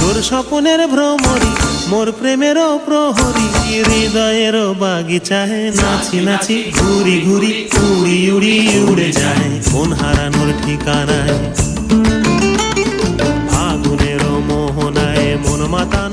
তোর স্বপ্নের ভ্রমরি মোর প্রেমেরও প্রহরী, হৃদয়েরও বাগিচায় নাচি নাচি ঘুরি ঘুরি উড়ি উড়ি উড়ে যায় মন হারানোর ঠিকানায়। ফাগুনেরও মোহনায় মন মাতানো